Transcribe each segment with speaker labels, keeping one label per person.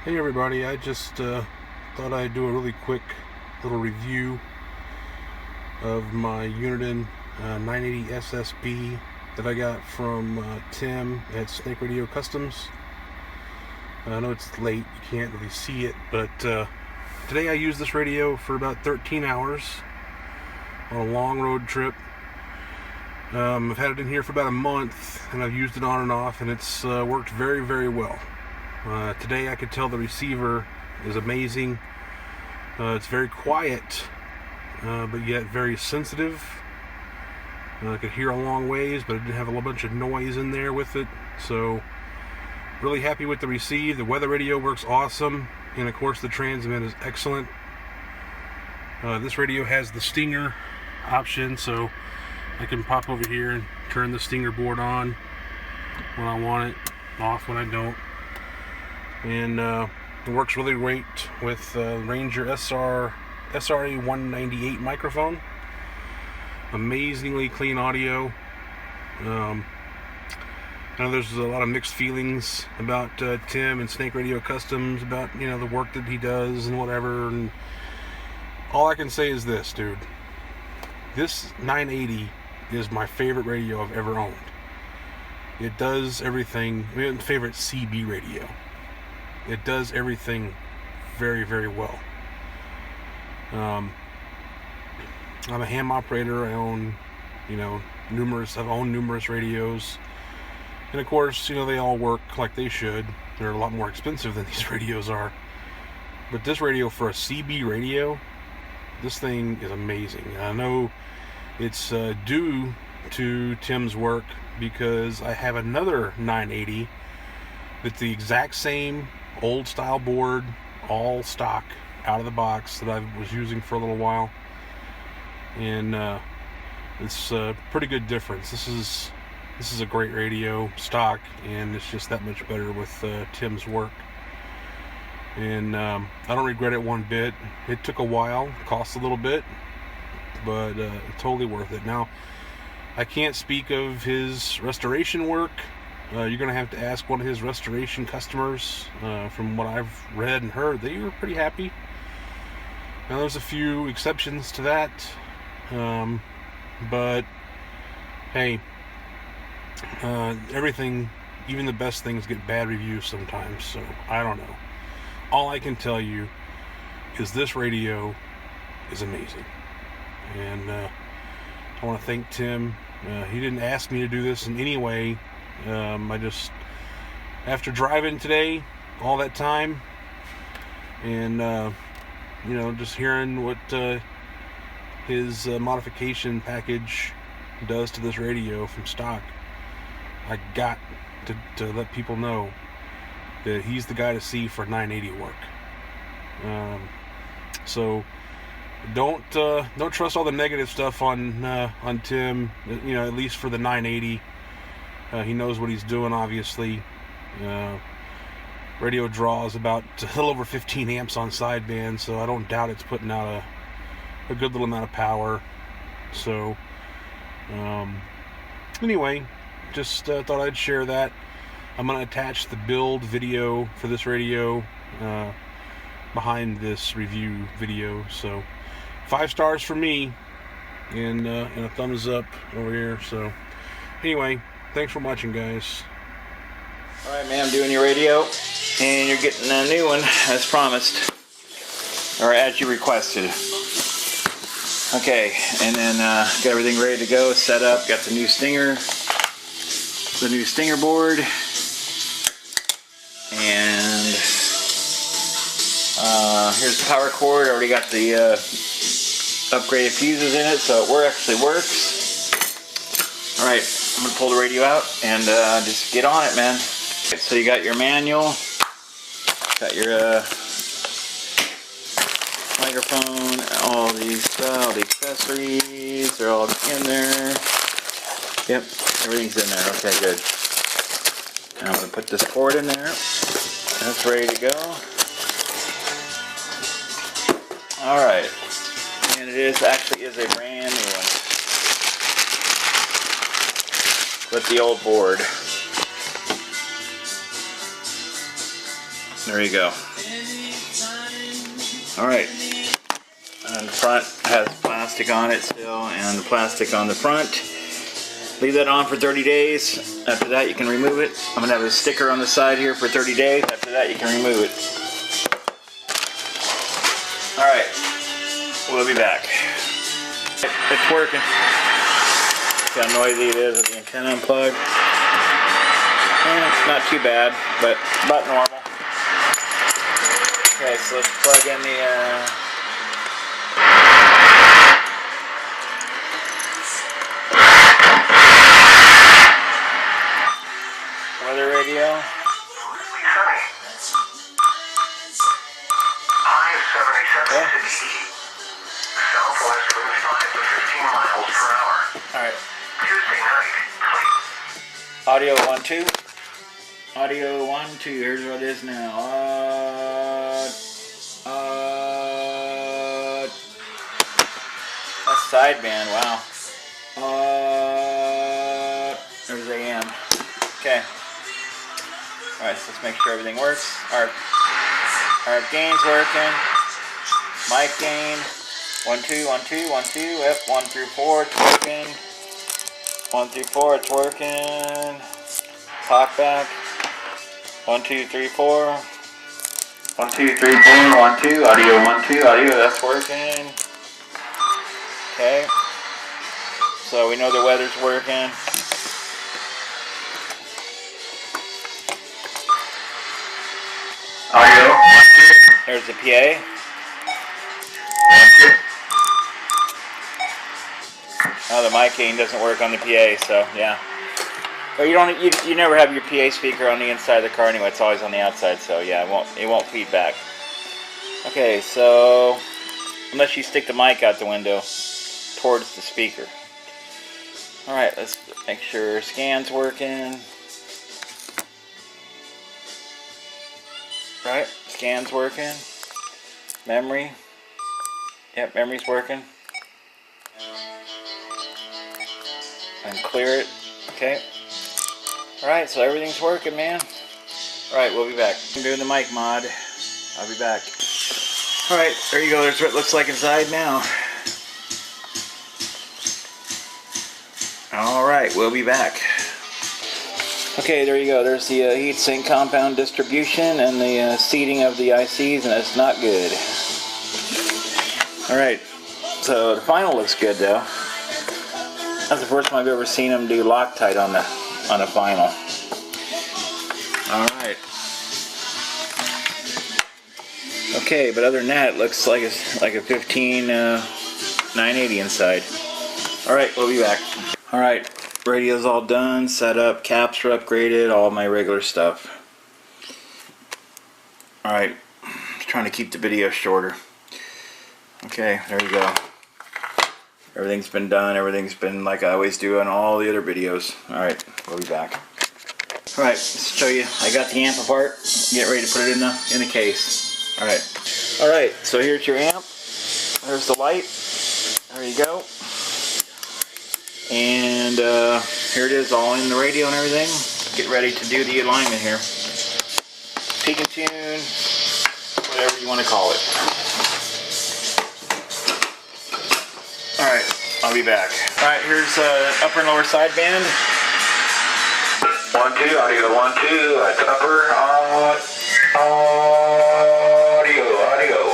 Speaker 1: Hey everybody, I just thought I'd do a really quick little review of my Uniden 980 SSB that I got from Tim at Snake Radio Customs. I know it's late, you can't really see it, but today I used this radio for about 13 hours on a long road trip. I've had it in here for about a month, and I've used it on and off, and it's worked very, very well. Today I could tell the receiver is amazing. It's very quiet, but yet very sensitive. I could hear a long ways, but it didn't have a bunch of noise in there with it. So, really happy with the receive. The weather radio works awesome, and of course the transmit is excellent. This radio has the stinger option, so I can pop over here and turn the stinger board on when I want it, off when I don't. And it works really great with Ranger SRE 198 microphone. Amazingly clean audio. I know there's a lot of mixed feelings about Tim and Snake Radio Customs, about the work that he does and whatever. And all I can say is this, dude. This 980 is my favorite radio I've ever owned. It does everything. My favorite CB radio. It does everything very, very well. I'm a ham operator. I own, I've owned numerous radios, and of course, they all work like they should. They're a lot more expensive than these radios are. But this radio, for a CB radio, this thing is amazing. And I know it's due to Tim's work, because I have another 980 that's the exact same old style board, all stock, out of the box, that I was using for a little while, and it's a pretty good difference. This is a great radio, stock, and it's just that much better with Tim's work. And I don't regret it one bit. It took a while, cost a little bit, but totally worth it. Now, I can't speak of his restoration work. You're going to have to ask one of his restoration customers. From what I've read and heard, they were pretty happy. Now, there's a few exceptions to that. But, hey, everything, even the best things, get bad reviews sometimes. So, I don't know. All I can tell you is this radio is amazing. And I want to thank Tim. He didn't ask me to do this in any way. I just, after driving today all that time, and just hearing what his modification package does to this radio from stock, I got to let people know that he's the guy to see for 980 work. So don't trust all the negative stuff on Tim. At least for the 980. He knows what he's doing, obviously. Radio draws about a little over 15 amps on sideband, so I don't doubt it's putting out a good little amount of power. So, anyway, just thought I'd share that. I'm going to attach the build video for this radio behind this review video. So, 5 stars for me, and a thumbs up over here. So, anyway, thanks for watching, guys.
Speaker 2: Alright, man, I'm doing your radio, and you're getting a new one, as promised, or as you requested. Okay, and then got everything ready to go, set up, got the new stinger board, and here's the power cord. Already got the upgraded fuses in it, so it actually works. Alright, I'm going to pull the radio out and just get on it, man. So you got your manual, got your microphone, all the accessories, they're all in there. Yep, everything's in there. Okay, good. Now I'm going to put this cord in there. That's ready to go. Alright, and it actually is a brand new one with the old board. There you go. Alright. And the front has plastic on it still, and the plastic on the front. Leave that on for 30 days. After that, you can remove it. I'm going to have a sticker on the side here for 30 days. After that, you can remove it. Alright. We'll be back. It's working. See how noisy it is with the antenna unplugged. It's not too bad, but about normal. Okay, so let's plug in the weather radio.
Speaker 3: High of 77 southwest winds 5 to 15 miles per hour.
Speaker 2: Alright.
Speaker 3: Tuesday night,
Speaker 2: Audio 1, 2. Audio 1, 2. Here's what it is now. That's sideband. Wow. There's AM. Okay. Alright, so let's make sure everything works. Our gain's working. Mic gain. 1, 2, 1, 2, 1, 2. Yep, 1 through 4, it's working. 1 through 4, it's working. Talk back. 1, 2, 3, 4. 1, 2, 3, 4. 1, 2. Audio 1, 2. Audio, that's working. Okay. So we know the weather's working. Audio 1, 2. There's the PA. 1, 2. Oh, the mic gain doesn't work on the PA, so yeah. But you never have your PA speaker on the inside of the car anyway. It's always on the outside, so yeah, it won't feed back. Okay, so unless you stick the mic out the window towards the speaker. All right, let's make sure scan's working. Right, scan's working. Memory. Yep, memory's working. And clear it. Okay. Alright, so everything's working, man. Alright, we'll be back. I'm doing the mic mod. I'll be back. Alright, there you go. There's what it looks like inside now. Alright, we'll be back. Okay, there you go. There's the heatsink compound distribution and the seating of the ICs, and it's not good. Alright, so the final looks good though. That's the first time I've ever seen them do Loctite on a final. Alright. Okay, but other than that, it looks like it's like a 980 inside. Alright, we'll be back. Alright, radio's all done, set up, caps are upgraded, all my regular stuff. Alright, trying to keep the video shorter. Okay, there you go. Everything's been done, everything's been like I always do on all the other videos. Alright, we'll be back. Alright, let's show you. I got the amp apart. Get ready to put it in the case. Alright. Alright, so here's your amp. There's the light. There you go. And here it is, all in the radio and everything. Get ready to do the alignment here. Peak and tune, whatever you want to call it. Alright, I'll be back. Alright, here's upper and lower sideband.
Speaker 3: 1, 2, audio 1, 2, that's upper, audio.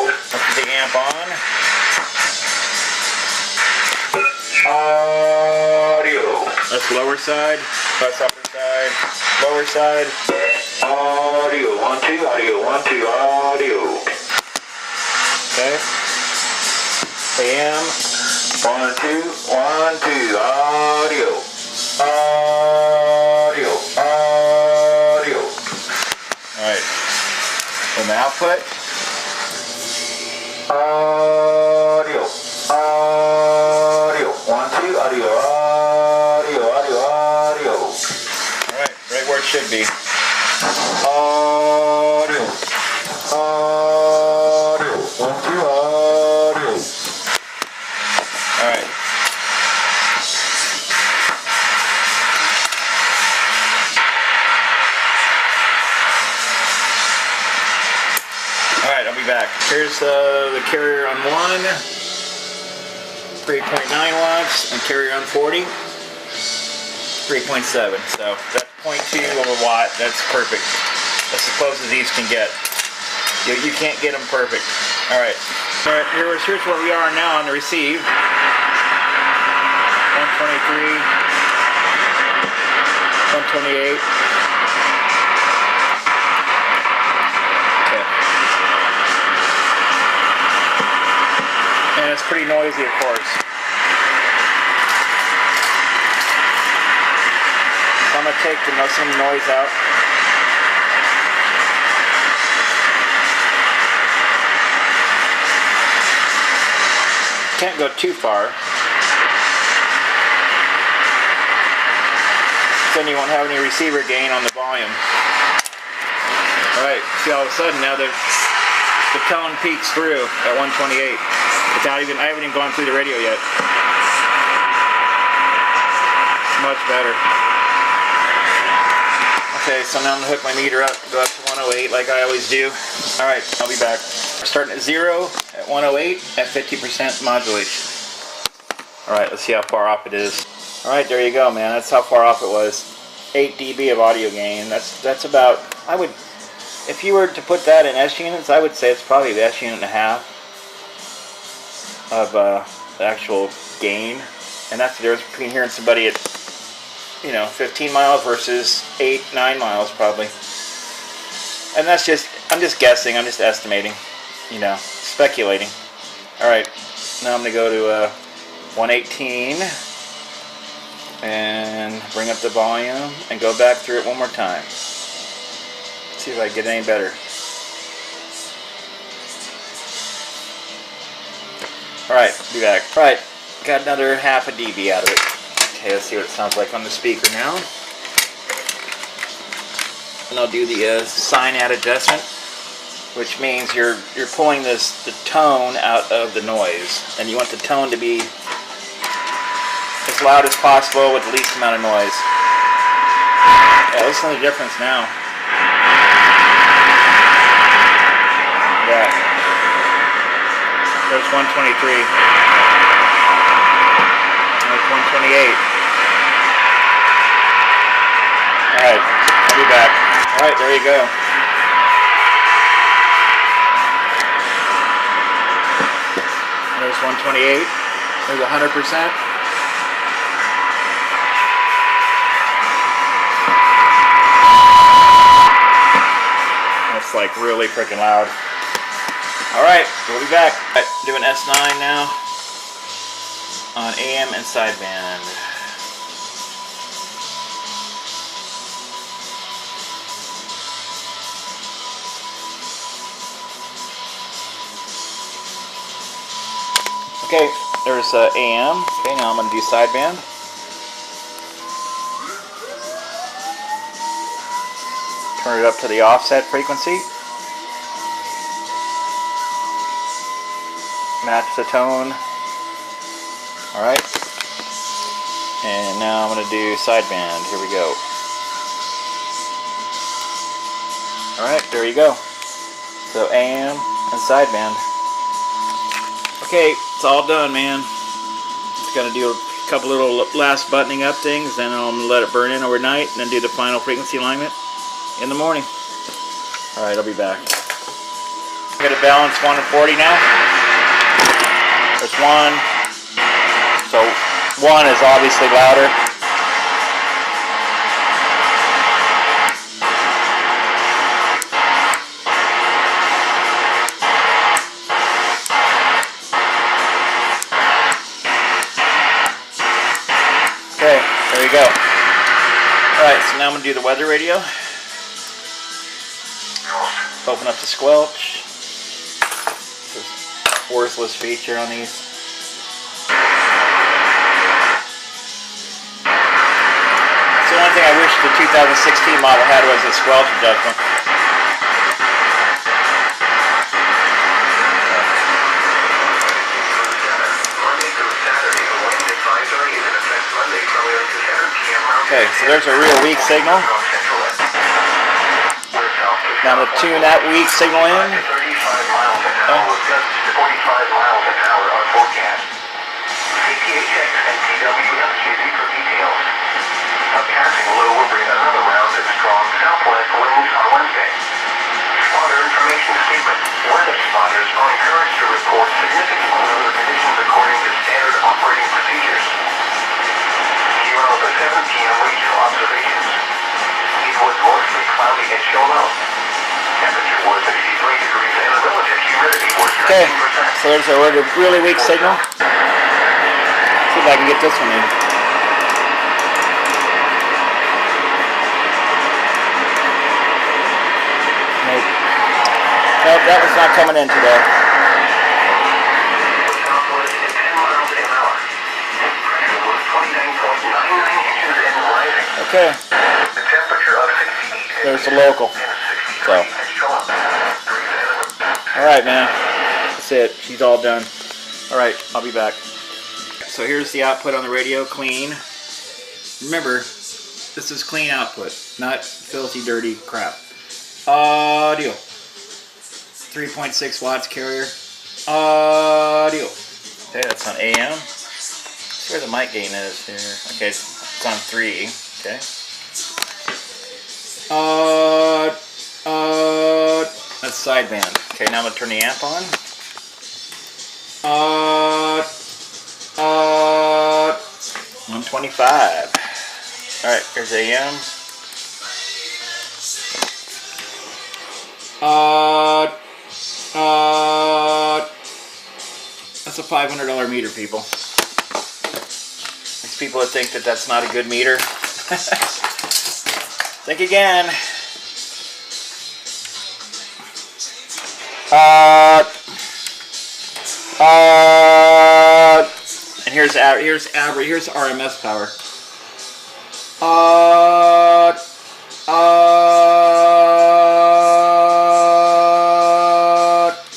Speaker 2: Let's put the amp on.
Speaker 3: Audio.
Speaker 2: That's lower side, that's upper side, lower side.
Speaker 3: Audio 1, 2, audio 1, 2, audio.
Speaker 2: Okay. AM.
Speaker 3: 1, 2, 1, 2, audio. Audio. Audio.
Speaker 2: Alright. And the output.
Speaker 3: Audio. Audio. 1, 2, audio. Audio. Audio. Audio.
Speaker 2: Alright, right where it should be.
Speaker 3: Audio. Audio. 1, 2, audio.
Speaker 2: Alright. be back. Here's the carrier on 1, 3.9 watts, and carrier on 40, 3.7. So that's 0.2 of a watt. That's perfect. That's as close as these can get. You can't get them perfect. All right. Here's where we are now on the receive. 123, 128. Okay. And it's pretty noisy, of course. So I'm going to take some noise out. Can't go too far. Then you won't have any receiver gain on the volume. Alright, see, all of a sudden now the tone peaks through at 128. I haven't even gone through the radio yet. Much better. Okay, so now I'm going to hook my meter up, go up to 108 like I always do. Alright, I'll be back. We're starting at 0 at 108 at 50% modulation. Alright, let's see how far off it is. Alright, there you go, man. That's how far off it was. 8 dB of audio gain. That's about, if you were to put that in S units, I would say it's probably the S unit and a half of the actual gain. And that's the difference between hearing somebody at 15 miles versus 8-9 miles probably. And that's just, I'm just guessing, I'm just estimating, speculating. Alright, now I'm going to go to 118 and bring up the volume and go back through it one more time. See if I get any better. Alright, be back. Alright, got another half a dB out of it. Okay, let's see what it sounds like on the speaker now. And I'll do the sine add adjustment, which means you're pulling the tone out of the noise, and you want the tone to be as loud as possible with the least amount of noise. Yeah, listen to the difference now. Yeah. There's 123. There's 128. Alright, I'll be back. Alright, there you go. There's 128. There's 100%. That's like really freaking loud. Alright, we'll be back. Doing S9 now on AM and sideband. Okay, there's AM. Okay, now I'm going to do sideband. Turn it up to the offset frequency. Match the tone. Alright. And now I'm going to do sideband. Here we go. Alright, there you go. So AM and sideband. Okay, it's all done, man. Just got to do a couple little last buttoning up things, then I'm going to let it burn in overnight, and then do the final frequency alignment in the morning. Alright, I'll be back. I'm going to balance 1 and 40 now. There's 1. So 1 is obviously louder. Okay, there you go. Alright, so now I'm going to do the weather radio. Open up the squelch. This worthless feature on these. That's the only thing I wish the 2016 model had was a squelch adjustment. Okay, so there's a real weak signal. Now to tune that weak signal in.
Speaker 3: miles an hour with gusts to 45 miles an hour on forecast. CPHX and TWFJZ for details. A passing low will bring another round of strong southwest winds on Wednesday. Spotter information statement. Weather spotters are encouraged to report significant weather conditions according to standard operating procedures. Around the 7 p.m. regional observations. It was mostly cloudy at Cholon. Temperature was 63 degrees and relative humidity was 19%.
Speaker 2: Okay, so there's a really weak signal. See if I can get this one in. Nope. Nope, that one's not coming in today.
Speaker 3: Southwest at 10 miles an hour. Pressure was 29.99 inches and rising.
Speaker 2: Okay,
Speaker 3: The temperature of 68
Speaker 2: there's the local.
Speaker 3: and 63
Speaker 2: So.
Speaker 3: at Cholon.
Speaker 2: Alright, man. That's it. She's all done. Alright, I'll be back. So here's the output on the radio, clean. Remember, this is clean output, not filthy, dirty crap. Audio. 3.6 watts carrier. Audio. Okay, that's on AM. Let's see where the mic gain is here. Okay, it's on 3. Okay. That's sideband. Okay, now I'm gonna turn the amp on. 125. Alright, here's AM. That's a $500 meter, people. These people that think that that's not a good meter. Think again. And here's average. Here's RMS power.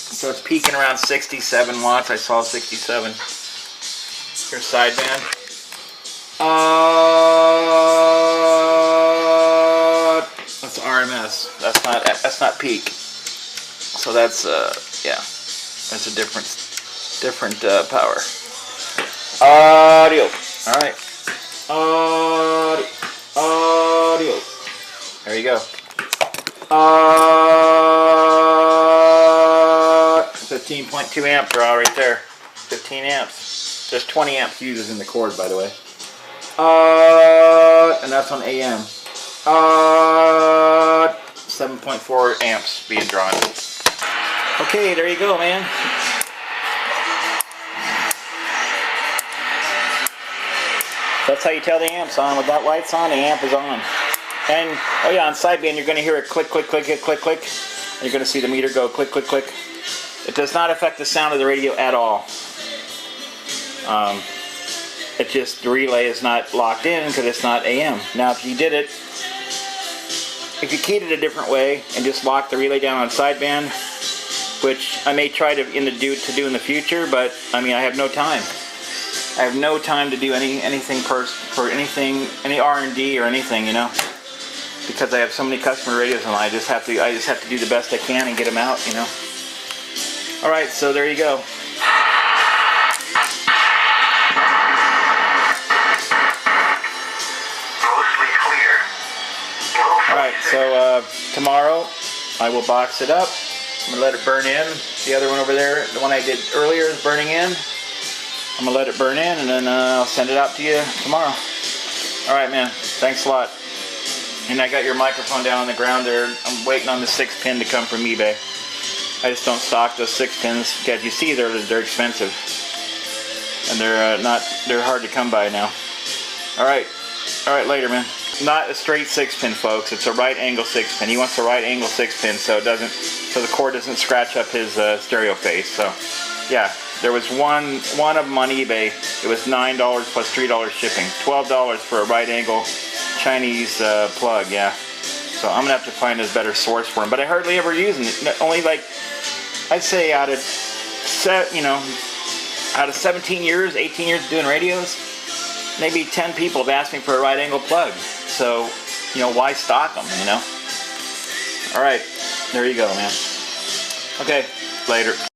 Speaker 2: So it's peaking around 67 watts. I saw 67. Here's sideband. That's RMS. That's not peak. So that's yeah. That's a different power. Audio. All right. Audio. There you go. 15.2 amp draw right there. 15 amps. There's 20 amp fuses in the cord, by the way. And that's on AM. 7.4 amps being drawn. Okay, there you go, man. That's how you tell the amp's on. With that light's on, the amp is on. And, oh yeah, on sideband you're going to hear it click, click, click, click, click, click. And you're going to see the meter go click, click, click. It does not affect the sound of the radio at all. It just, the relay is not locked in because it's not AM. Now if you did it, if you keyed it a different way and just locked the relay down on sideband, which I may try to do in the future, but I mean I have no time. I have no time to do anything for anything, any R&D or anything, you know, because I have so many customer radios and I just have to do the best I can and get them out, you know. All right, so there you go.
Speaker 3: Mostly clear.
Speaker 2: All right, so tomorrow I will box it up. I'm gonna let it burn in. The other one over there, the one I did earlier, is burning in. I'm gonna let it burn in, and then I'll send it out to you tomorrow. All right, man. Thanks a lot. And I got your microphone down on the ground there. I'm waiting on the 6-pin to come from eBay. I just don't stock those 6-pins because you see they're expensive, and they're hard to come by now. All right, later, man. Not a straight 6-pin, folks. It's a right angle 6-pin. He wants a right angle 6-pin so the cord doesn't scratch up his stereo face. So, yeah, there was one of them on eBay. It was $9 plus $3 shipping. $12 for a right angle Chinese plug. Yeah. So I'm gonna have to find a better source for him. But I hardly ever use them. Only like, I'd say out of 17 years, 18 years of doing radios, maybe 10 people have asked me for a right angle plug. So, you know, why stock them, you know? All right, there you go, man. Okay, later.